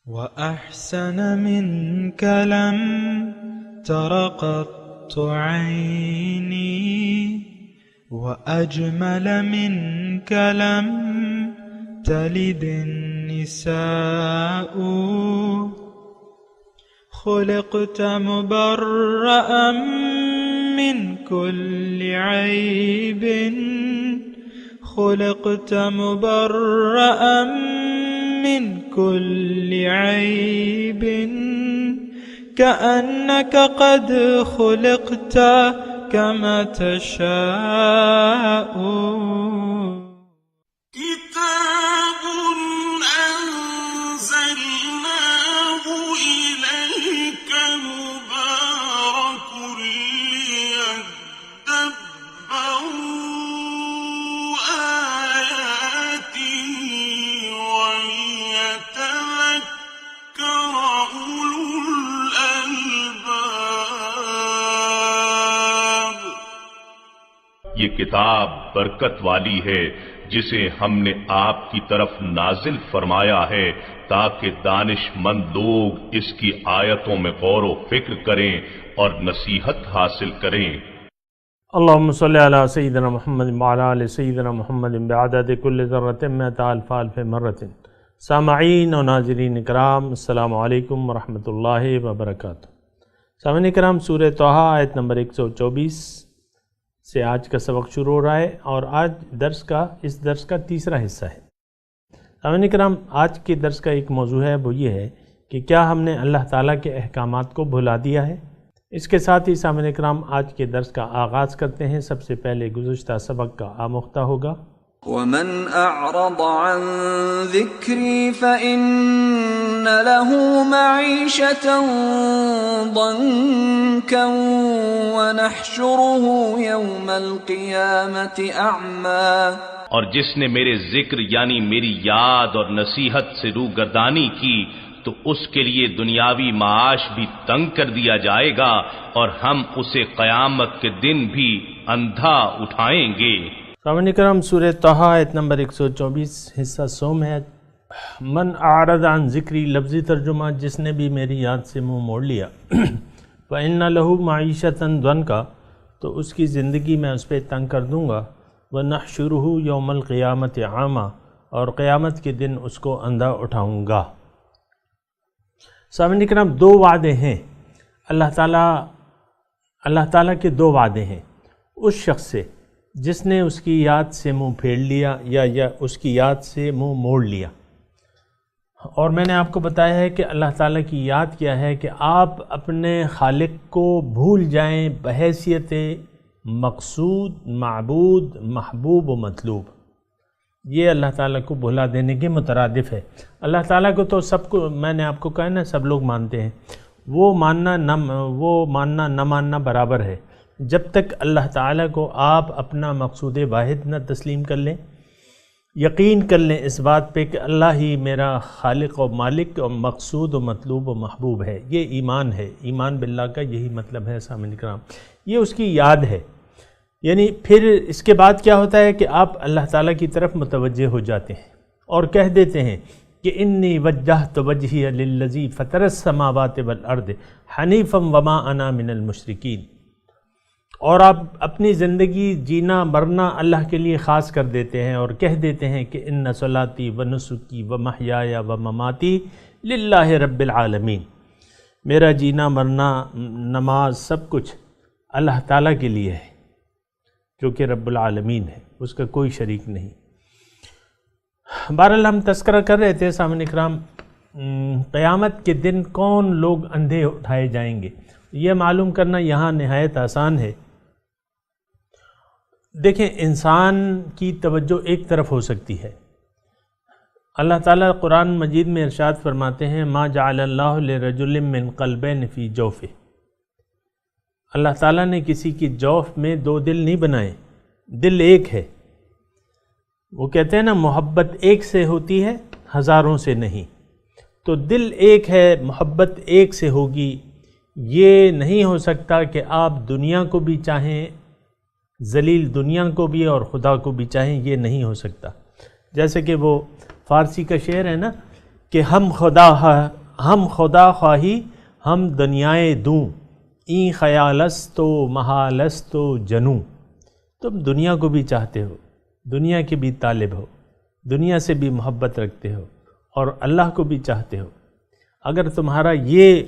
وأحسن منك لم تر قط عيني وأجمل منك لم تلد النساء خلقت مبرأ من كل عيب خلقت مبرأ من كل عيب كأنك قد خلقت كما تشاء كتاب أنزلناه إليك مبارك ليدبروا آياته وليتذكر أولو الألباب۔ یہ کتاب برکت والی ہے جسے ہم نے آپ کی طرف نازل فرمایا ہے تاکہ دانش مند لوگ اس کی آیتوں میں غور و فکر کریں اور نصیحت حاصل کریں۔ اللہم صلی علی سیدنا محمد وعلی آل سیدنا محمد بعدد کل ذرۃ مئۃ الف الف مرۃ۔ سامعین و ناظرین کرام، السلام علیکم ورحمۃ اللہ وبرکاتہ۔ سامعین کرام، سورہ طٰہٰ آیت نمبر 124 سے آج کا سبق شروع ہو رہا ہے، اور آج اس درس کا تیسرا حصہ ہے۔ سامعین کرام، آج کے درس کا ایک موضوع ہے، وہ یہ ہے کہ کیا ہم نے اللہ تعالیٰ کے احکامات کو بھلا دیا ہے؟ اس کے ساتھ ہی سامعین کرام آج کے درس کا آغاز کرتے ہیں۔ سب سے پہلے گزشتہ سبق کا آموختہ ہوگا۔ ومن اعرض عن ذکری فإن له معیشة ضنکا ونحشره یوم القیامة اعما۔ اور جس نے میرے ذکر یعنی میری یاد اور نصیحت سے روگردانی کی تو اس کے لیے دنیاوی معاش بھی تنگ کر دیا جائے گا، اور ہم اسے قیامت کے دن بھی اندھا اٹھائیں گے۔ سامعین کرام، سورہ طٰہٰ آیت نمبر 124 حصہ سوم ہے۔ من اعرض عن ذکری، لفظی ترجمہ جس نے بھی میری یاد سے منہ موڑ لیا، فإن له معیشة ضنکا، تو اس کی زندگی میں اس پہ تنگ کر دوں گا، ونحشره یوم القیامة اعما، اور قیامت کے دن اس کو اندھا اٹھاؤں گا۔ سامعین کرام، دو وعدے ہیں اللہ تعالیٰ کے دو وعدے ہیں اس شخص سے جس نے اس کی یاد سے منہ پھیر لیا یا اس کی یاد سے منہ موڑ لیا۔ اور میں نے آپ کو بتایا ہے کہ اللہ تعالیٰ کی یاد کیا ہے کہ آپ اپنے خالق کو بھول جائیں بحیثیت مقصود، معبود، محبوب و مطلوب۔ یہ اللہ تعالیٰ کو بھلا دینے کے مترادف ہے۔ اللہ تعالیٰ کو تو سب کو، میں نے آپ کو کہا نا، سب لوگ مانتے ہیں۔ وہ ماننا نہ ماننا برابر ہے۔ جب تک اللہ تعالیٰ کو آپ اپنا مقصود واحد نہ تسلیم کر لیں، یقین کر لیں اس بات پہ کہ اللہ ہی میرا خالق و مالک و مقصود و مطلوب و محبوب ہے، یہ ایمان ہے۔ ایمان باللہ کا یہی مطلب ہے سامعین کرام، یہ اس کی یاد ہے۔ یعنی پھر اس کے بعد کیا ہوتا ہے کہ آپ اللہ تعالیٰ کی طرف متوجہ ہو جاتے ہیں اور کہہ دیتے ہیں کہ انی وجہت وجہی للذی فطر السماوات والارض حنیفا وما انا من المشرکین۔ اور آپ اپنی زندگی جینا مرنا اللہ کے لیے خاص کر دیتے ہیں اور کہہ دیتے ہیں کہ ان صلاتی و نسکی و محیای و مماتی للہ رب العالمین، میرا جینا مرنا نماز سب کچھ اللہ تعالیٰ کے لیے ہے جو کہ رب العالمین ہے، اس کا کوئی شریک نہیں۔ بہرحال ہم تذکرہ کر رہے تھے سامعین اکرام، قیامت کے دن کون لوگ اندھے اٹھائے جائیں گے، یہ معلوم کرنا یہاں نہایت آسان ہے۔ دیکھیں، انسان کی توجہ ایک طرف ہو سکتی ہے۔ اللہ تعالیٰ قرآن مجید میں ارشاد فرماتے ہیں ما جعل اللہ لرجل من قلبین فی جوفہ، اللہ تعالیٰ نے کسی کی جوف میں دو دل نہیں بنائے، دل ایک ہے۔ وہ کہتے ہیں نا، محبت ایک سے ہوتی ہے ہزاروں سے نہیں۔ تو دل ایک ہے، محبت ایک سے ہوگی۔ یہ نہیں ہو سکتا کہ آپ دنیا کو بھی چاہیں، ذلیل دنیا کو بھی، اور خدا کو بھی چاہیں، یہ نہیں ہو سکتا۔ جیسے کہ وہ فارسی کا شعر ہے نا کہ ہم خدا ہم خدا خواہی ہم دنیائے دوں، این خیالست و محالست و جنوں، تم دنیا کو بھی چاہتے ہو، دنیا کے بھی طالب ہو، دنیا سے بھی محبت رکھتے ہو اور اللہ کو بھی چاہتے ہو۔ اگر تمہارا یہ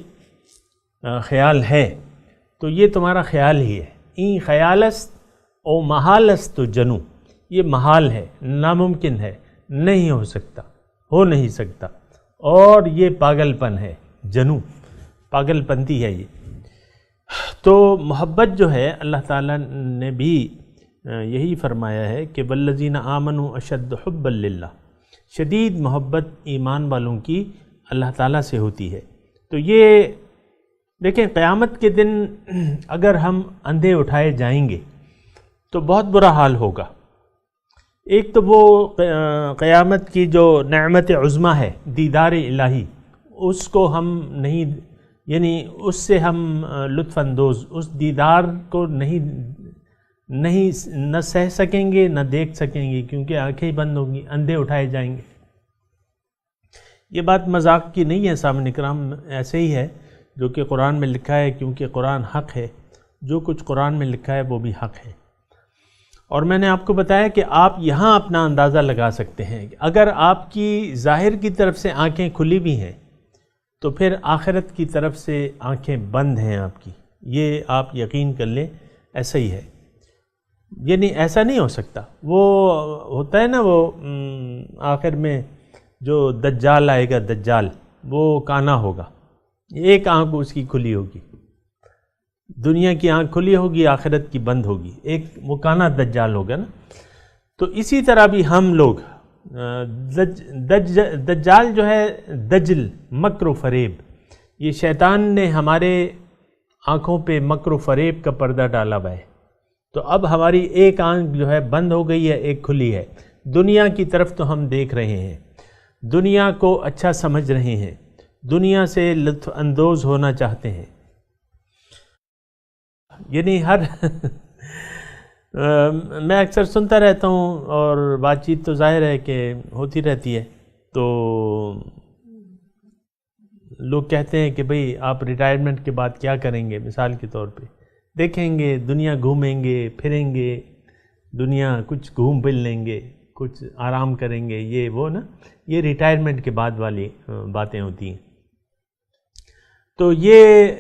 خیال ہے تو یہ تمہارا خیال ہی ہے۔ این خیالست او محالست و جنوں، یہ محال ہے، ناممکن ہے، نہیں ہو سکتا، ہو نہیں سکتا، اور یہ پاگل پن ہے، جنوں پاگل پنتی ہے یہ۔ تو محبت جو ہے اللہ تعالیٰ نے بھی یہی فرمایا ہے کہ والذین آمنوا اشد حبا للہ، شدید محبت ایمان والوں کی اللہ تعالیٰ سے ہوتی ہے۔ تو یہ دیکھیں قیامت کے دن اگر ہم اندھے اٹھائے جائیں گے تو بہت برا حال ہوگا۔ ایک تو وہ قیامت کی جو نعمت عظمیٰ ہے دیدار الہی، اس کو ہم نہیں، یعنی اس سے ہم لطف اندوز، اس دیدار کو نہیں نہ سہ سکیں گے نہ دیکھ سکیں گے، کیونکہ آنکھیں بند ہوں گی، اندھے اٹھائے جائیں گے۔ یہ بات مذاق کی نہیں ہے سامعین کرام، ایسے ہی ہے جو کہ قرآن میں لکھا ہے، کیونکہ قرآن حق ہے، جو کچھ قرآن میں لکھا ہے وہ بھی حق ہے۔ اور میں نے آپ کو بتایا کہ آپ یہاں اپنا اندازہ لگا سکتے ہیں، اگر آپ کی ظاہر کی طرف سے آنکھیں کھلی بھی ہیں تو پھر آخرت کی طرف سے آنکھیں بند ہیں آپ کی، یہ آپ یقین کر لیں، ایسا ہی ہے۔ یعنی ایسا نہیں ہو سکتا، وہ ہوتا ہے نا، وہ آخر میں جو دجال آئے گا، دجال وہ کانا ہوگا، ایک آنکھ اس کی کھلی ہوگی، دنیا کی آنکھ کھلی ہوگی، آخرت کی بند ہوگی، ایک وہ کانا دجال ہوگا نا۔ تو اسی طرح بھی ہم لوگ دجال جو ہے، دجل مکر و فریب، یہ شیطان نے ہمارے آنکھوں پہ مکر و فریب کا پردہ ڈالا ہوا ہے۔ تو اب ہماری ایک آنکھ جو ہے بند ہو گئی ہے، ایک کھلی ہے۔ دنیا کی طرف تو ہم دیکھ رہے ہیں، دنیا کو اچھا سمجھ رہے ہیں، دنیا سے لطف اندوز ہونا چاہتے ہیں، یعنی ہر میں اکثر سنتا رہتا ہوں اور بات چیت تو ظاہر ہے کہ ہوتی رہتی ہے، تو لوگ کہتے ہیں کہ بھئی آپ ریٹائرمنٹ کے بعد کیا کریں گے، مثال کے طور پہ دیکھیں گے، دنیا گھومیں گے، پھریں گے، دنیا کچھ گھوم پھر لیں گے، کچھ آرام کریں گے، یہ وہ نا، یہ ریٹائرمنٹ کے بعد والی باتیں ہوتی ہیں۔ تو یہ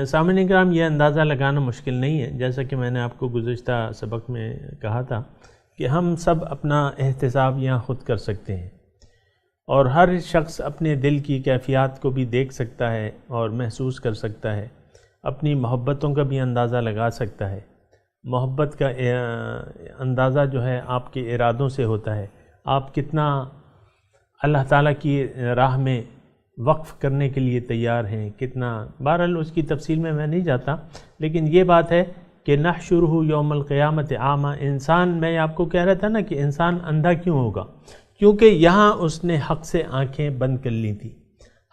سامعین کرام، یہ اندازہ لگانا مشکل نہیں ہے، جیسا کہ میں نے آپ کو گزشتہ سبق میں کہا تھا کہ ہم سب اپنا احتساب یہاں خود کر سکتے ہیں، اور ہر شخص اپنے دل کی کیفیات کو بھی دیکھ سکتا ہے اور محسوس کر سکتا ہے، اپنی محبتوں کا بھی اندازہ لگا سکتا ہے۔ محبت کا اندازہ جو ہے آپ کے ارادوں سے ہوتا ہے، آپ کتنا اللہ تعالیٰ کی راہ میں وقف کرنے کے لیے تیار ہیں، کتنا، بہرحال اس کی تفصیل میں نہیں جاتا، لیکن یہ بات ہے کہ نحشرہ یوم القیامت اعمیٰ، انسان، میں آپ کو کہہ رہا تھا نا کہ انسان اندھا کیوں ہوگا، کیونکہ یہاں اس نے حق سے آنکھیں بند کر لی تھی،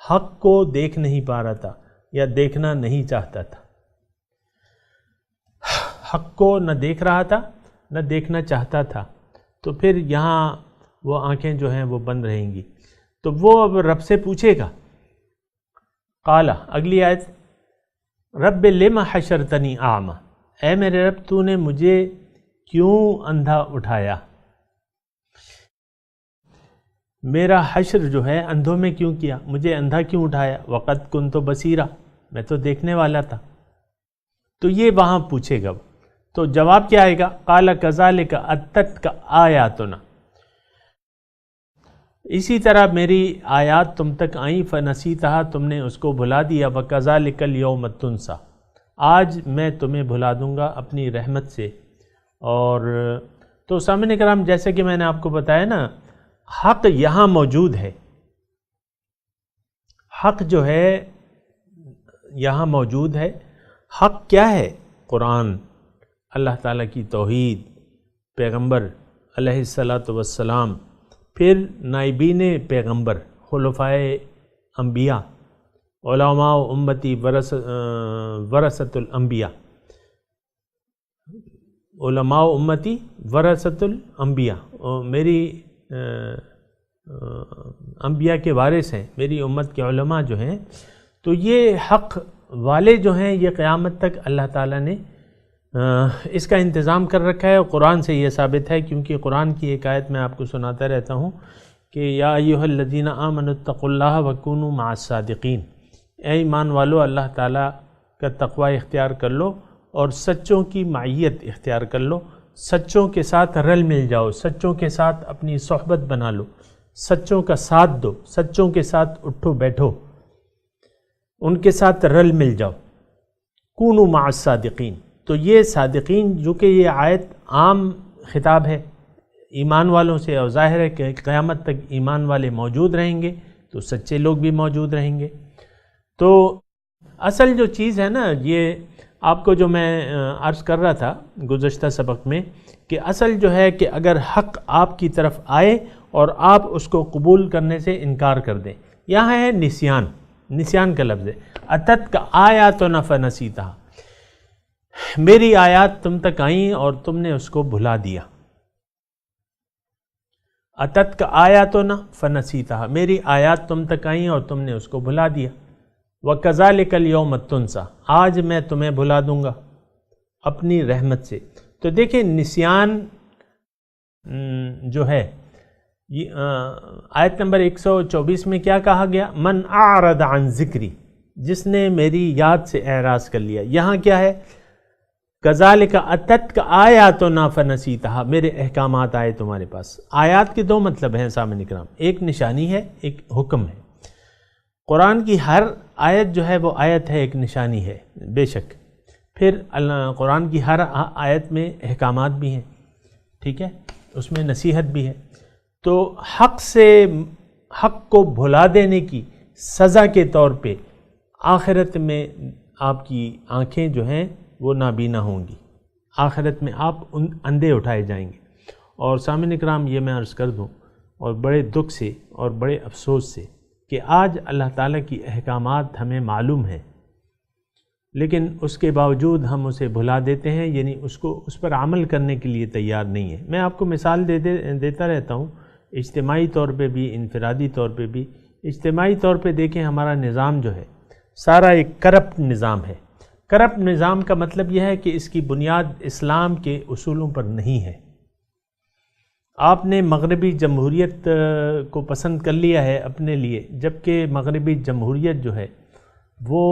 حق کو دیکھ نہیں پا رہا تھا یا دیکھنا نہیں چاہتا تھا، حق کو نہ دیکھ رہا تھا نہ دیکھنا چاہتا تھا، تو پھر یہاں وہ آنکھیں جو ہیں وہ بند رہیں گی۔ تو وہ اب رب سے پوچھے گا، قالا، اگلی آیت، رب لم حشرتنی اعمیٰ، اے میرے رب تو نے مجھے کیوں اندھا اٹھایا، میرا حشر جو ہے اندھوں میں کیوں کیا، مجھے اندھا کیوں اٹھایا، وقد کنت بصیرا، میں تو دیکھنے والا تھا۔ تو یہ وہاں پوچھے گا، تو جواب کیا آئے گا، قال کذالک اتتک آیاتنا، اسی طرح میری آیات تم تک آئیں، فنسیتہا، تم نے اس کو بھلا دیا، وکذالک الیوم تنسیٰ، آج میں تمہیں بھلا دوں گا اپنی رحمت سے۔ اور تو سامعین کرام، جیسے کہ میں نے آپ کو بتایا نا، حق یہاں موجود ہے، حق جو ہے یہاں موجود ہے۔ حق کیا ہے؟ قرآن، اللہ تعالیٰ کی توحید، پیغمبر علیہ الصلاۃ والسلام، پھر نائبین پیغمبر، خلفائے انبیاء، علماء امتی ورثۃ الانبیاء، علماء امتی ورثۃ الانبیاء، میری انبیاء کے وارث ہیں، میری امت کے علماء جو ہیں، تو یہ حق والے جو ہیں یہ قیامت تک اللہ تعالیٰ نے اس کا انتظام کر رکھا ہے، اور قرآن سے یہ ثابت ہے، کیونکہ قرآن کی ایک آیت میں آپ کو سناتا رہتا ہوں کہ یا ایھا الذین آمنوا اتقوا اللہ وکونوا مع الصادقین، اے ایمان والو اللہ تعالیٰ کا تقوی اختیار کر لو اور سچوں کی معیت اختیار کر لو، سچوں کے ساتھ رل مل جاؤ، سچوں کے ساتھ اپنی صحبت بنا لو، سچوں کا ساتھ دو، سچوں کے ساتھ اٹھو بیٹھو، ان کے ساتھ رل مل جاؤ، کونوا مع الصادقین۔ تو یہ صادقین، جو کہ یہ آیت عام خطاب ہے ایمان والوں سے، اور ظاہر ہے کہ قیامت تک ایمان والے موجود رہیں گے تو سچے لوگ بھی موجود رہیں گے۔ تو اصل جو چیز ہے نا، یہ آپ کو جو میں عرض کر رہا تھا گزشتہ سبق میں، کہ اصل جو ہے کہ اگر حق آپ کی طرف آئے اور آپ اس کو قبول کرنے سے انکار کر دیں، یہاں ہے نسیان، نسیان کا لفظ ہے، اتت کا آیاتنا فنسیتہا، میری آیات تم تک آئیں اور تم نے اس کو بھلا دیا۔ اتت کا آیاتنا فنسیتہا، میری آیات تم تک آئیں اور تم نے اس کو بھلا دیا۔ وَكَذَلِكَ الْيَوْمَ تُنْسَى، آج میں تمہیں بھلا دوں گا اپنی رحمت سے۔ تو دیکھیں نسیان جو ہے، آیت نمبر 124 میں کیا کہا گیا؟ من اعرض عن ذکری، جس نے میری یاد سے اعراض کر لیا۔ یہاں کیا ہے؟ کذالک اتتک آیاتنا فنسیتہا، میرے احکامات آئے تمہارے پاس۔ آیات کے دو مطلب ہیں سامعین کرام، ایک نشانی ہے، ایک حکم ہے۔ قرآن کی ہر آیت جو ہے وہ آیت ہے، ایک نشانی ہے بے شک، پھر قرآن کی ہر آیت میں احکامات بھی ہیں، ٹھیک ہے، اس میں نصیحت بھی ہے۔ تو حق کو بھلا دینے کی سزا کے طور پہ آخرت میں آپ کی آنکھیں جو ہیں وہ نابینا ہوں گی، آخرت میں آپ اندھے اٹھائے جائیں گے۔ اور سامعین اکرام یہ میں عرض کر دوں، اور بڑے دکھ سے اور بڑے افسوس سے، کہ آج اللہ تعالیٰ کی احکامات ہمیں معلوم ہیں، لیکن اس کے باوجود ہم اسے بھلا دیتے ہیں، یعنی اس پر عمل کرنے کے لیے تیار نہیں ہے۔ میں آپ کو مثال دیتا رہتا ہوں، اجتماعی طور پہ بھی، انفرادی طور پہ بھی۔ اجتماعی طور پہ دیکھیں، ہمارا نظام جو ہے سارا ایک کرپٹ نظام ہے۔ کرپٹ نظام کا مطلب یہ ہے کہ اس کی بنیاد اسلام کے اصولوں پر نہیں ہے۔ آپ نے مغربی جمہوریت کو پسند کر لیا ہے اپنے لیے، جبکہ مغربی جمہوریت جو ہے وہ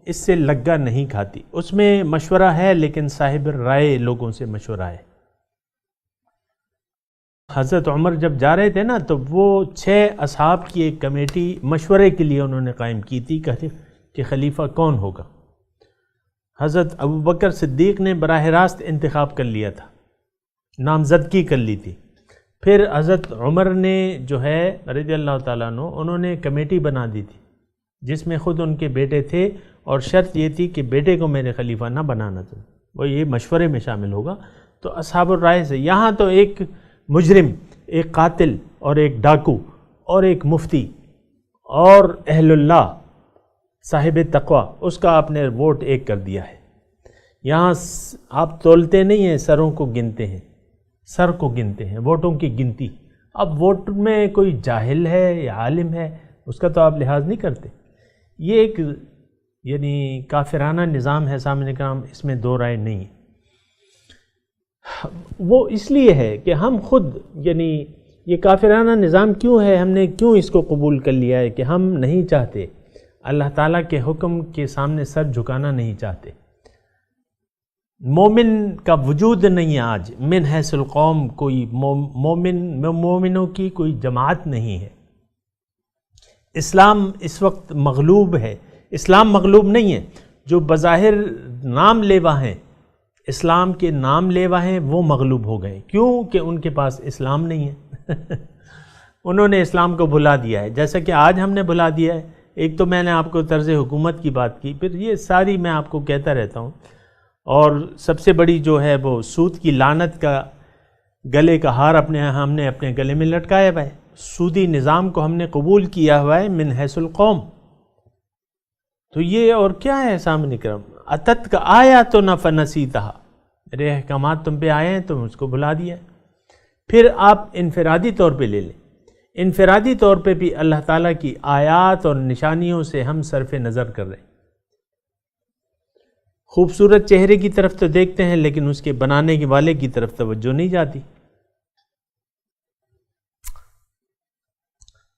اس سے لگا نہیں کھاتی، اس میں مشورہ ہے لیکن صاحب رائے لوگوں سے مشورہ ہے۔ حضرت عمر جب جا رہے تھے نا، تو وہ 6 اصحاب کی ایک کمیٹی مشورے کے لیے انہوں نے قائم کی تھی کہ خلیفہ کون ہوگا۔ حضرت ابوبکر صدیق نے براہ راست انتخاب کر لیا تھا، نامزدگی کر لی تھی۔ پھر حضرت عمر نے جو ہے رضی اللہ تعالیٰ عنہ، انہوں نے کمیٹی بنا دی تھی جس میں خود ان کے بیٹے تھے، اور شرط یہ تھی کہ بیٹے کو میرے خلیفہ نہ بنانا تھا، وہ یہ مشورے میں شامل ہوگا۔ تو اصحاب الرائے سے یہاں تو ایک مجرم، ایک قاتل، اور ایک ڈاکو، اور ایک مفتی، اور اہل اللہ صاحب تقوی، اس کا آپ نے ووٹ ایک کر دیا ہے۔ یہاں آپ تولتے نہیں ہیں، سروں کو گنتے ہیں، سر کو گنتے ہیں، ووٹوں کی گنتی۔ اب ووٹ میں کوئی جاہل ہے یا عالم ہے، اس کا تو آپ لحاظ نہیں کرتے۔ یہ ایک یعنی کافرانہ نظام ہے سامعین کرام، اس میں دو رائے نہیں ہے۔ وہ اس لیے ہے کہ ہم خود، یعنی یہ کافرانہ نظام کیوں ہے، ہم نے کیوں اس کو قبول کر لیا ہے، کہ ہم نہیں چاہتے، اللہ تعالیٰ کے حکم کے سامنے سر جھکانا نہیں چاہتے۔ مومن کا وجود نہیں ہے آج، من حیث القوم کوئی مومنوں کی کوئی جماعت نہیں ہے۔ اسلام اس وقت مغلوب ہے، اسلام مغلوب نہیں ہے۔ جو بظاہر نام لیوا ہیں، اسلام کے نام لیوا ہیں، وہ مغلوب ہو گئے، کیوں کہ ان کے پاس اسلام نہیں ہے۔ انہوں نے اسلام کو بھلا دیا ہے، جیسا کہ آج ہم نے بھلا دیا ہے۔ ایک تو میں نے آپ کو طرز حکومت کی بات کی، پھر یہ ساری میں آپ کو کہتا رہتا ہوں، اور سب سے بڑی جو ہے وہ سود کی لعنت کا گلے کا ہار ہم نے اپنے گلے میں لٹکایا ہوا ہے۔ سودی نظام کو ہم نے قبول کیا ہوا ہے من حیث القوم۔ تو یہ اور کیا ہے سامعین اکرام؟ اتت کا آیاتنا فنسیتہا، میرے احکامات تم پہ آئے ہیں، تم اس کو بھلا دیا۔ پھر آپ انفرادی طور پہ لے لیں، انفرادی طور پہ بھی اللہ تعالیٰ کی آیات اور نشانیوں سے ہم صرف نظر کر رہے ہیں. خوبصورت چہرے کی طرف تو دیکھتے ہیں لیکن اس کے بنانے کے والے کی طرف توجہ نہیں جاتی.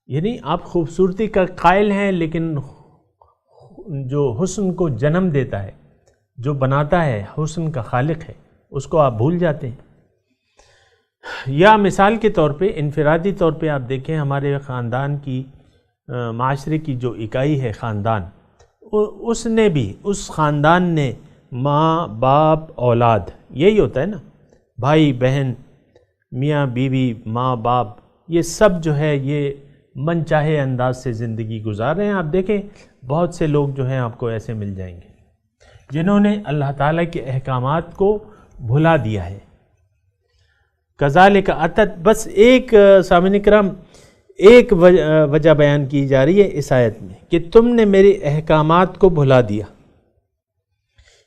یعنی آپ خوبصورتی کا قائل ہیں لیکن جو حسن کو جنم دیتا ہے، جو بناتا ہے، حسن کا خالق ہے، اس کو آپ بھول جاتے ہیں. یا مثال کے طور پہ انفرادی طور پہ آپ دیکھیں ہمارے خاندان کی معاشرے کی جو اکائی ہے خاندان، اس نے بھی، اس خاندان نے ماں باپ اولاد، یہی ہوتا ہے نا، بھائی بہن، میاں بیوی، ماں باپ، یہ سب جو ہے یہ من چاہے انداز سے زندگی گزار رہے ہیں. آپ دیکھیں بہت سے لوگ جو ہیں آپ کو ایسے مل جائیں گے جنہوں نے اللہ تعالیٰ کے احکامات کو بھلا دیا ہے. کذالک اتت، بس ایک سامعین کرام ایک وجہ بیان کی جا رہی ہے اس آیت میں کہ تم نے میرے احکامات کو بھلا دیا،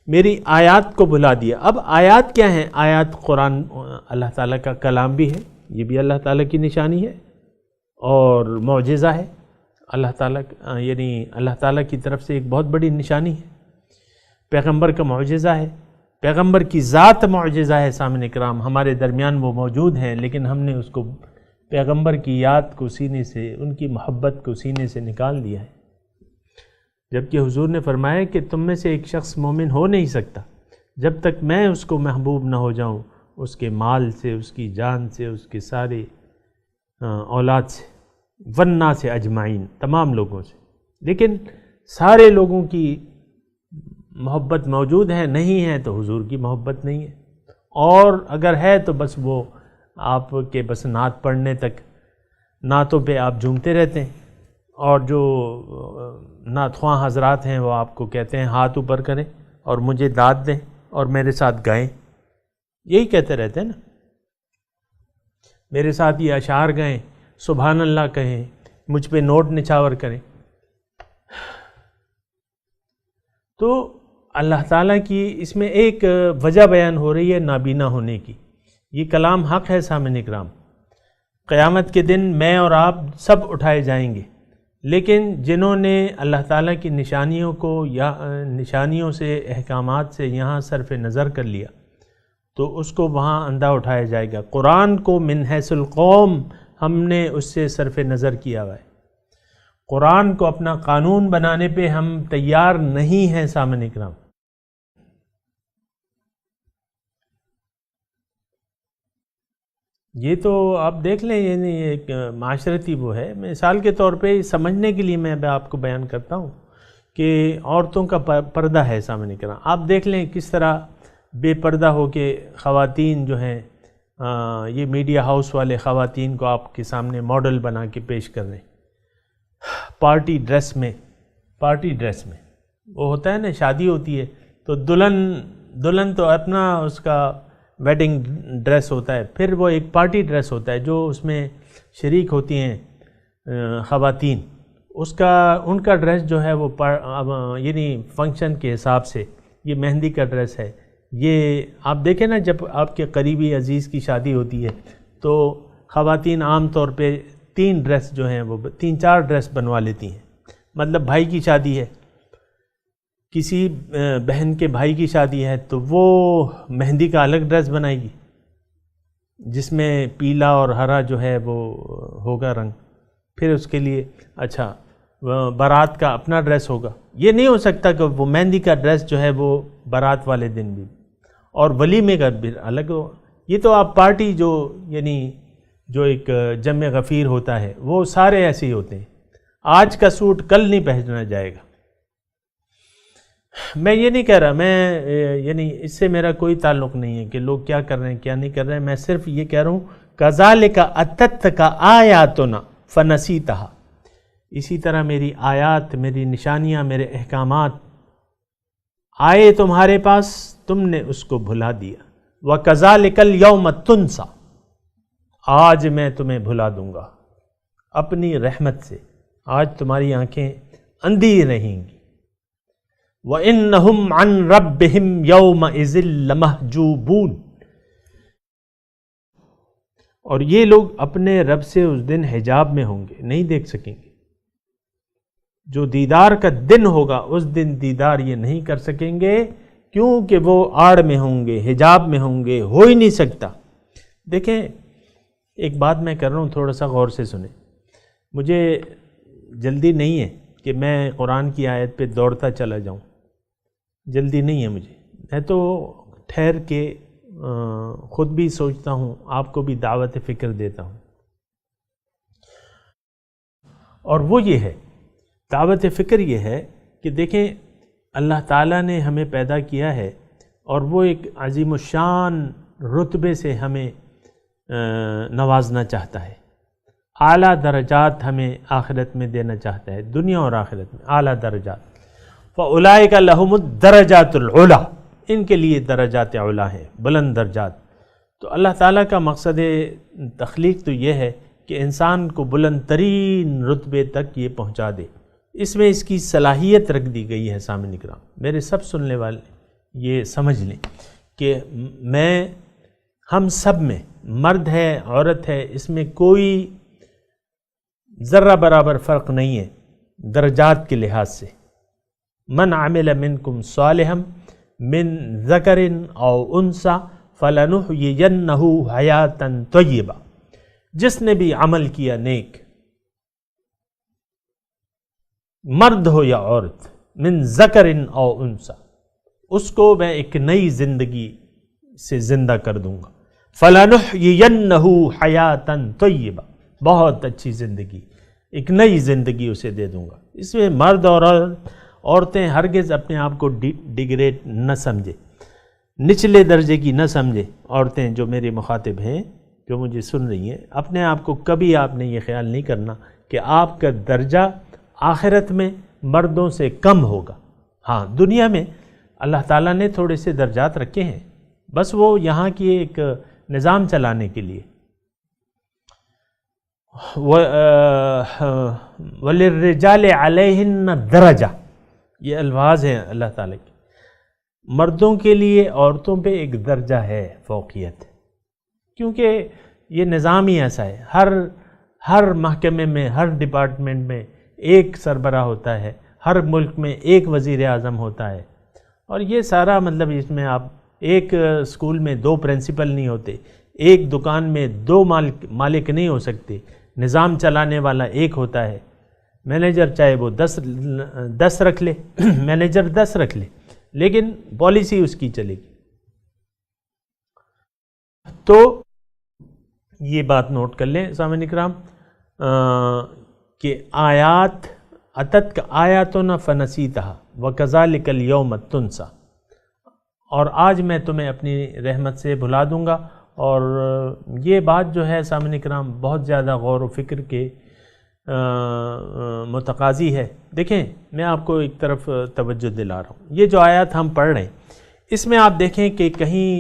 میری آیات کو بھلا دیا. اب آیات کیا ہیں؟ آیات قرآن اللہ تعالیٰ کا کلام بھی ہے، یہ بھی اللہ تعالیٰ کی نشانی ہے اور معجزہ ہے. اللہ تعالیٰ یعنی اللہ تعالیٰ کی طرف سے ایک بہت بڑی نشانی ہے. پیغمبر کا معجزہ ہے، پیغمبر کی ذات معجزہ ہے. سامعین کرام ہمارے درمیان وہ موجود ہیں لیکن ہم نے اس کو، پیغمبر کی یاد کو سینے سے، ان کی محبت کو سینے سے نکال دیا ہے. جبکہ حضور نے فرمایا کہ تم میں سے ایک شخص مومن ہو نہیں سکتا جب تک میں اس کو محبوب نہ ہو جاؤں، اس کے مال سے، اس کی جان سے، اس کے سارے اولاد سے، ورنہ سے اجمعین، تمام لوگوں سے. لیکن سارے لوگوں کی محبت موجود ہے، نہیں ہے تو حضور کی محبت نہیں ہے. اور اگر ہے تو بس وہ آپ کے بس نعت پڑھنے تک، نعتوں پہ آپ جھومتے رہتے ہیں، اور جو نعت خواں حضرات ہیں وہ آپ کو کہتے ہیں ہاتھ اوپر کریں اور مجھے داد دیں اور میرے ساتھ گائیں. یہی کہتے رہتے ہیں نا، میرے ساتھ یہ اشعار گائیں، سبحان اللہ کہیں، مجھ پہ نوٹ نچھاور کریں. تو اللہ تعالیٰ کی اس میں ایک وجہ بیان ہو رہی ہے نابینا ہونے کی. یہ کلام حق ہے سامعین اکرام. قیامت کے دن میں اور آپ سب اٹھائے جائیں گے، لیکن جنہوں نے اللہ تعالیٰ کی نشانیوں کو یا نشانیوں سے، احکامات سے یہاں صرف نظر کر لیا تو اس کو وہاں اندھا اٹھایا جائے گا. قرآن کو من حیث القوم ہم نے اس سے صرف نظر کیا ہوا ہے. قرآن کو اپنا قانون بنانے پہ ہم تیار نہیں ہیں سامعین اکرام. یہ تو آپ دیکھ لیں، یعنی ایک معاشرتی وہ ہے. مثال کے طور پہ سمجھنے کے لیے میں آپ کو بیان کرتا ہوں کہ عورتوں کا پردہ ہے سامنے کرنا. آپ دیکھ لیں کس طرح بے پردہ ہو کے خواتین جو ہیں، یہ میڈیا ہاؤس والے خواتین کو آپ کے سامنے ماڈل بنا کے پیش کر رہے ہیں پارٹی ڈریس میں. وہ ہوتا ہے نا، شادی ہوتی ہے تو دلہن تو اپنا اس کا ویڈنگ ڈریس ہوتا ہے، پھر وہ ایک پارٹی ڈریس ہوتا ہے جو اس میں شریک ہوتی ہیں خواتین. ان کا ڈریس جو ہے وہ یعنی فنکشن کے حساب سے، یہ مہندی کا ڈریس ہے. یہ آپ دیکھیں نا، جب آپ کے قریبی عزیز کی شادی ہوتی ہے تو خواتین عام طور پہ 3 ڈریس جو ہیں وہ 3-4 ڈریس بنوا لیتی ہیں. مطلب بھائی کی شادی ہے، کسی بہن کے بھائی کی شادی ہے تو وہ مہندی کا الگ ڈریس بنائے گی جس میں پیلا اور ہرا جو ہے وہ ہوگا رنگ. پھر اس کے لیے اچھا بارات کا اپنا ڈریس ہوگا. یہ نہیں ہو سکتا کہ وہ مہندی کا ڈریس جو ہے وہ بارات والے دن بھی اور ولیمے کا بھی الگ ہو. یہ تو آپ پارٹی یعنی جو ایک جمع غفیر ہوتا ہے وہ سارے ایسے ہی ہوتے ہیں. آج کا سوٹ کل نہیں پہنا جائے گا. میں یہ نہیں کہہ رہا، یعنی اس سے میرا کوئی تعلق نہیں ہے کہ لوگ کیا کر رہے ہیں کیا نہیں کر رہے ہیں. میں صرف یہ کہہ رہا ہوں کذالک اتتک آیاتنا فنسیتہا، اسی طرح میری آیات، میری نشانیاں، میرے احکامات آئے تمہارے پاس، تم نے اس کو بھلا دیا. وَكَذَلِكَ الْيَوْمَ تُنْسَى، آج میں تمہیں بھلا دوں گا اپنی رحمت سے. آج تمہاری آنکھیں اندھی رہیں گی. وَإِنَّهُمْ عَنْ رَبِّهِمْ يَوْمَئِذٍ لَمَحْجُوبُونَ، اور یہ لوگ اپنے رب سے اس دن حجاب میں ہوں گے، نہیں دیکھ سکیں گے۔ جو دیدار کا دن ہوگا اس دن دیدار یہ نہیں کر سکیں گے، کیونکہ وہ آڑ میں ہوں گے، حجاب میں ہوں گے، ہو ہی نہیں سکتا۔ دیکھیں ایک بات میں کر رہا ہوں، تھوڑا سا غور سے سنیں۔ مجھے جلدی نہیں ہے کہ میں قرآن کی آیت پہ دوڑتا چلا جاؤں، جلدی نہیں ہے مجھے، میں تو ٹھہر کے خود بھی سوچتا ہوں، آپ کو بھی دعوت فکر دیتا ہوں۔ اور وہ یہ ہے، دعوت فکر یہ ہے کہ دیکھیں اللہ تعالیٰ نے ہمیں پیدا کیا ہے اور وہ ایک عظیم الشان رتبے سے ہمیں نوازنا چاہتا ہے، اعلیٰ درجات ہمیں آخرت میں دینا چاہتا ہے، دنیا اور آخرت میں اعلیٰ درجات۔ فَأُولَئِكَ لَهُمُ الدَّرَجَاتُ الْعُلَىٰ، ان کے لیے درجات علا ہیں، بلند درجات۔ تو اللہ تعالیٰ کا مقصد تخلیق تو یہ ہے کہ انسان کو بلند ترین رتبے تک یہ پہنچا دے، اس میں اس کی صلاحیت رکھ دی گئی ہے۔ سامعین کرام، میرے سب سننے والے یہ سمجھ لیں کہ ہم سب میں، مرد ہے عورت ہے، اس میں کوئی ذرہ برابر فرق نہیں ہے درجات کے لحاظ سے۔ من عمل منکم صالحا من ذکر او انثی فلنحیینہ حیاتا طیبہ، جس نے بھی عمل کیا نیک، مرد ہو یا عورت، من ذکر او انثی، اس کو میں ایک نئی زندگی سے زندہ کر دوں گا۔ فلنحیینہ حیاتا طیبہ، بہت اچھی زندگی، ایک نئی زندگی اسے دے دوں گا۔ اس میں مرد اور عورتیں ہرگز اپنے آپ کو ڈیگریڈ نہ سمجھے، نچلے درجے کی نہ سمجھے۔ عورتیں جو میرے مخاطب ہیں، جو مجھے سن رہی ہیں، اپنے آپ کو کبھی آپ نے یہ خیال نہیں کرنا کہ آپ کا درجہ آخرت میں مردوں سے کم ہوگا۔ ہاں، دنیا میں اللہ تعالیٰ نے تھوڑے سے درجات رکھے ہیں، بس وہ یہاں کی ایک نظام چلانے کے لیے۔ وَلِلرِّجَالِ عَلَيْهِنَّ دَرَجَةٌ، یہ الفاظ ہیں اللہ تعالیٰ کے۔ مردوں کے لیے عورتوں پہ ایک درجہ ہے، فوقیت، کیونکہ یہ نظام ہی ایسا ہے۔ ہر محکمے میں، ہر ڈپارٹمنٹ میں ایک سربراہ ہوتا ہے، ہر ملک میں ایک وزیر اعظم ہوتا ہے، اور یہ سارا مطلب اس میں آپ ایک اسکول میں 2 پرنسپل نہیں ہوتے، ایک دکان میں 2 مالک نہیں ہو سکتے، نظام چلانے والا ایک ہوتا ہے۔ مینیجر چاہے وہ 10 رکھ لے، مینیجر 10 رکھ لے، لیکن پالیسی اس کی چلے گی۔ تو یہ بات نوٹ کر لیں سامعین کرام کہ آیات اتتک آیاتنا فنسیتہا وکذالک الیوم تنسیٰ، اور آج میں تمہیں اپنی رحمت سے بھلا دوں گا۔ اور یہ بات جو ہے سامعین کرام بہت زیادہ غور و فکر کے متقاضی ہے۔ دیکھیں میں آپ کو ایک طرف توجہ دلا رہا ہوں، یہ جو آیات ہم پڑھ رہے ہیں اس میں آپ دیکھیں کہ کہیں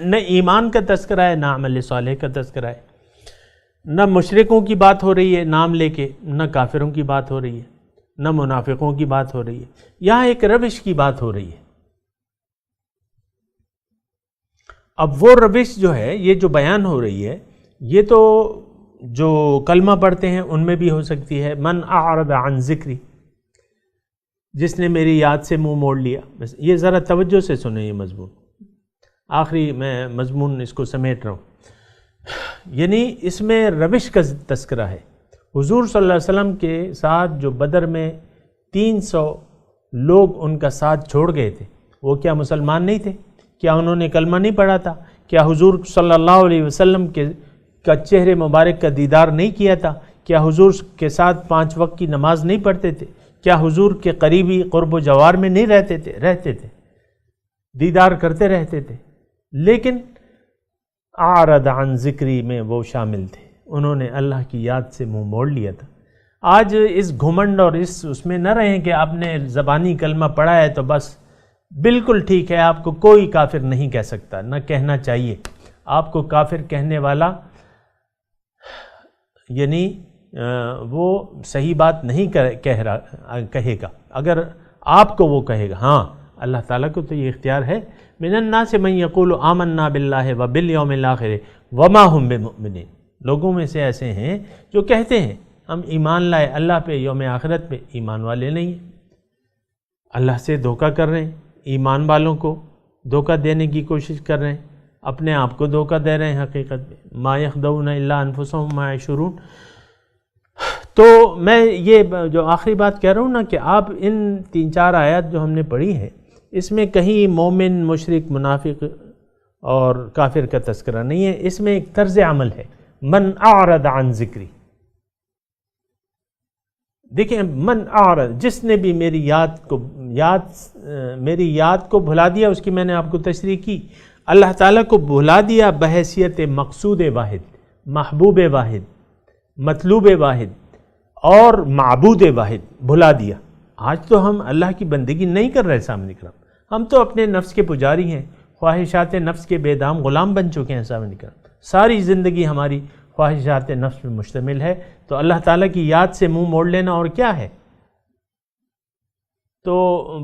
نہ ایمان کا تذکرہ ہے، نہ عمل صالح کا تذکرہ ہے، نہ مشرکوں کی بات ہو رہی ہے نام لے کے، نہ کافروں کی بات ہو رہی ہے، نہ منافقوں کی بات ہو رہی ہے، یہاں ایک روش کی بات ہو رہی ہے۔ اب وہ روش جو ہے، یہ جو بیان ہو رہی ہے، یہ تو جو کلمہ پڑھتے ہیں ان میں بھی ہو سکتی ہے۔ من اعرض عن ذکری، جس نے میری یاد سے منہ موڑ لیا۔ بس یہ ذرا توجہ سے سنیں یہ مضمون، آخری میں مضمون اس کو سمیٹ رہا ہوں۔ یعنی اس میں روش کا تذکرہ ہے۔ حضور صلی اللہ علیہ وسلم کے ساتھ جو بدر میں 300 لوگ ان کا ساتھ چھوڑ گئے تھے، وہ کیا مسلمان نہیں تھے؟ کیا انہوں نے کلمہ نہیں پڑھا تھا؟ کیا حضور صلی اللہ علیہ وسلم کا چہرے مبارک کا دیدار نہیں کیا تھا؟ کیا حضور کے ساتھ 5 وقت کی نماز نہیں پڑھتے تھے؟ کیا حضور کے قریبی قرب و جوار میں نہیں رہتے تھے، دیدار کرتے رہتے تھے؟ لیکن اعرض عن ذکری میں وہ شامل تھے، انہوں نے اللہ کی یاد سے منہ موڑ لیا تھا۔ آج اس گھمنڈ اور اس میں نہ رہیں کہ آپ نے زبانی کلمہ پڑھا ہے تو بس بالکل ٹھیک ہے، آپ کو کوئی کافر نہیں کہہ سکتا، نہ کہنا چاہیے۔ آپ کو کافر کہنے والا یعنی وہ صحیح بات نہیں کہے گا۔ اگر آپ کو وہ کہے گا، ہاں اللہ تعالیٰ کو تو یہ اختیار ہے. من الناس من یقول آمنا باللہ وبالیوم الآخر وما ہم بمؤمنین. لوگوں میں سے ایسے ہیں جو کہتے ہیں ہم ایمان لائے اللہ پہ، یوم آخرت پہ، ایمان والے نہیں ہیں. اللہ سے دھوکہ کر رہے ہیں، ایمان والوں کو دھوکہ دینے کی کوشش کر رہے ہیں، اپنے آپ کو دھوکہ دے رہے ہیں. حقیقت میں ما یخدعون الا انفسهم ما یشعرون. تو میں یہ جو آخری بات کہہ رہا ہوں نا کہ آپ ان 3-4 آیات جو ہم نے پڑھی ہیں اس میں کہیں مومن، مشرک، منافق اور کافر کا تذکرہ نہیں ہے. اس میں ایک طرز عمل ہے، من اعرض عن ذکری. دیکھیں، من اعرض، جس نے بھی میری یاد کو بھلا دیا، اس کی میں نے آپ کو تشریح کی. اللہ تعالیٰ کو بھلا دیا بحیثیت مقصود واحد، محبوب واحد، مطلوب واحد اور معبود واحد بھلا دیا. آج تو ہم اللہ کی بندگی نہیں کر رہے سامنے کرام، ہم تو اپنے نفس کے پجاری ہیں، خواہشات نفس کے بے دام غلام بن چکے ہیں سامنے کرام. ساری زندگی ہماری خواہشات نفس پہ مشتمل ہے. تو اللہ تعالیٰ کی یاد سے منہ موڑ لینا اور کیا ہے؟ تو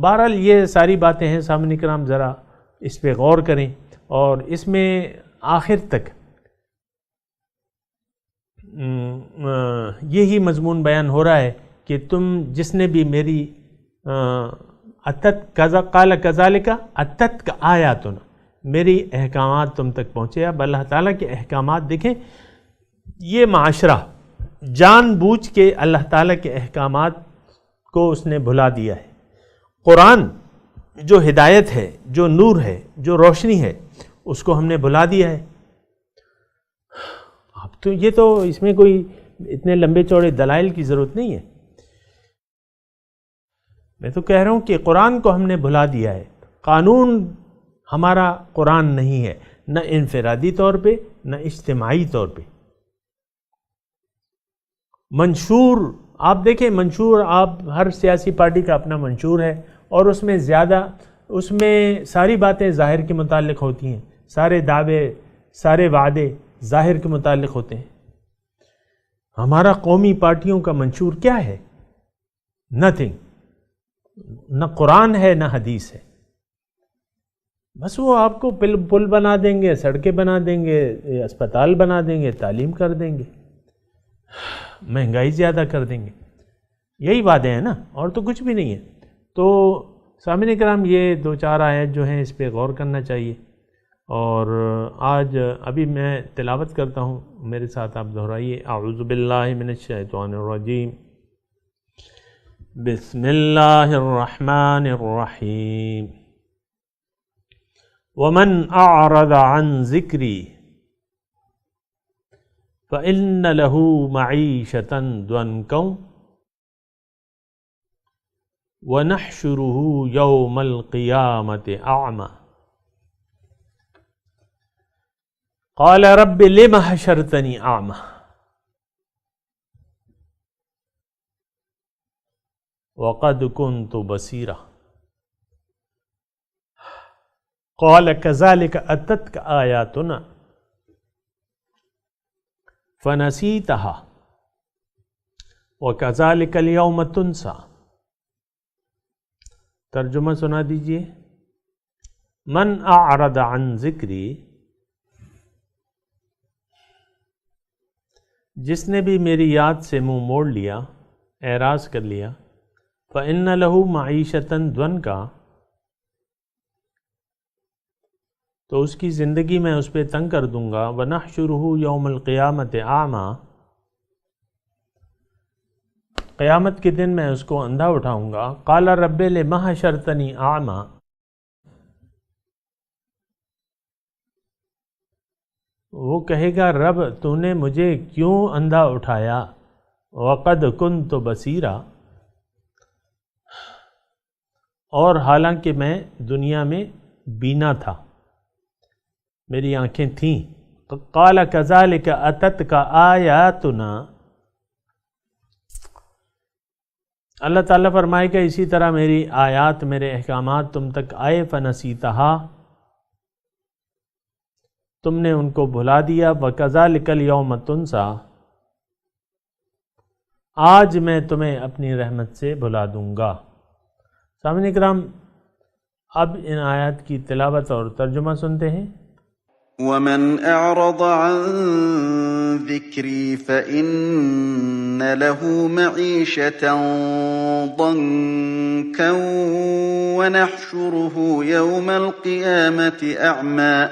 بہرحال یہ ساری باتیں ہیں سامنے کرام، ذرا اس پہ غور کریں. اور اس میں آخر تک یہی مضمون بیان ہو رہا ہے کہ تم جس نے بھی میری قال کذالک اتتک آیاتنا، میری احکامات تم تک پہنچے. اب اللہ تعالیٰ کے احکامات دیکھیں، یہ معاشرہ جان بوجھ کے اللہ تعالیٰ کے احکامات کو اس نے بھلا دیا ہے. قرآن جو ہدایت ہے، جو نور ہے، جو روشنی ہے، اس کو ہم نے بھلا دیا ہے. اب تو یہ تو اس میں کوئی اتنے لمبے چوڑے دلائل کی ضرورت نہیں ہے. میں تو کہہ رہا ہوں کہ قرآن کو ہم نے بھلا دیا ہے. قانون ہمارا قرآن نہیں ہے، نہ انفرادی طور پہ نہ اجتماعی طور پہ. منشور آپ دیکھیں، منشور آپ ہر سیاسی پارٹی کا اپنا منشور ہے، اور اس میں ساری باتیں ظاہر کے متعلق ہوتی ہیں، سارے دعوے، سارے وعدے ظاہر کے متعلق ہوتے ہیں. ہمارا قومی پارٹیوں کا منشور کیا ہے؟ نتھنگ. نہ قرآن ہے نہ حدیث ہے. بس وہ آپ کو پل بنا دیں گے، سڑکیں بنا دیں گے، اسپتال بنا دیں گے، تعلیم کر دیں گے، مہنگائی زیادہ کر دیں گے. یہی وعدے ہیں نا، اور تو کچھ بھی نہیں ہے. تو سامعین کرام، یہ 2-4 آیات جو ہیں اس پہ غور کرنا چاہیے. اور آج ابھی میں تلاوت کرتا ہوں، میرے ساتھ آپ دہرائیے. اعوذ باللہ من الشیطان الرجیم، بسم اللہ الرحمن الرحیم. ومن اعرض عن ذکری فإن له معیشة ضنکا وَنَحْشُرُهُ يَوْمَ الْقِيَامَةِ أَعْمَى قَالَ رَبِّ لِمَ حَشَرْتَنِي أَعْمَى وَقَدْ كُنْتُ بَصِيرًا قَالَ كَذَلِكَ أَتَتْكَ آيَاتُنَا فَنَسِيتَهَا وَكَذَلِكَ الْيَوْمَ تُنْسَى. ترجمہ سنا دیجئے. من اعرض عن ذکری، جس نے بھی میری یاد سے منہ موڑ لیا، اعراض کر لیا، فإن له معیشة ضنکا، تو اس کی زندگی میں اس پہ تنگ کر دوں گا. وَنَحْشُرُهُ يَوْمَ الْقِيَامَةِ أَعْمَى، قیامت کے دن میں اس کو اندھا اٹھاؤں گا. قال رب لم حشرتنی اعمی، وہ کہے گا رب تو نے مجھے کیوں اندھا اٹھایا. وقد كنت بصیرا، اور حالانکہ میں دنیا میں بینا تھا، میری آنکھیں تھیں. قال كذلك اتتك آیاتنا، اللہ تعالیٰ فرمائے کہ اسی طرح میری آیات، میرے احکامات تم تک آئے. فنسیتہا، تم نے ان کو بھلا دیا. وَكَذَلِكَ الْيَوْمَ تُنْسَى، آج میں تمہیں اپنی رحمت سے بھلا دوں گا. سامعین کرام، اب ان آیات کی تلاوت اور ترجمہ سنتے ہیں۔ ومن أعرض عن ذكري فإن له معيشة ضنكا ونحشره يوم القيامة أعمى.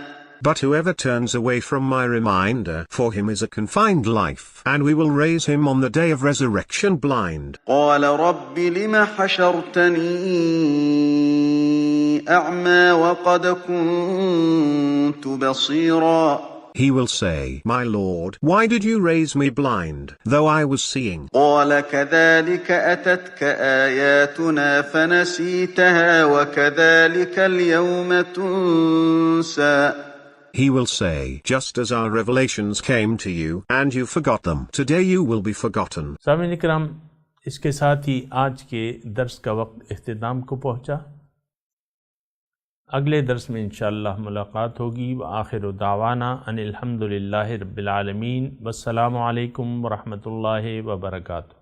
But whoever turns away from my reminder, for him is a confined life, and we will raise him on the day of resurrection blind. قال رب لم حشرتني أعمى وقد كنت بصيرا. He will say, My Lord, why did you raise me blind, though I was seeing? قال كذلك أتتك آياتنا فنسيتها وكذلك اليوم تنسى. He will say, Just as our revelations came to you, and you forgot them, today you will be forgotten. سامعین اکرام، اس کے ساتھ ہی آج کے درس کا وقت اختتام کو پہنچا۔ اگلے درس میں انشاءاللہ ملاقات ہوگی۔ وآخر دعوانا ان الحمدللہ رب العالمین، والسلام علیکم ورحمۃ اللہ وبرکاتہ۔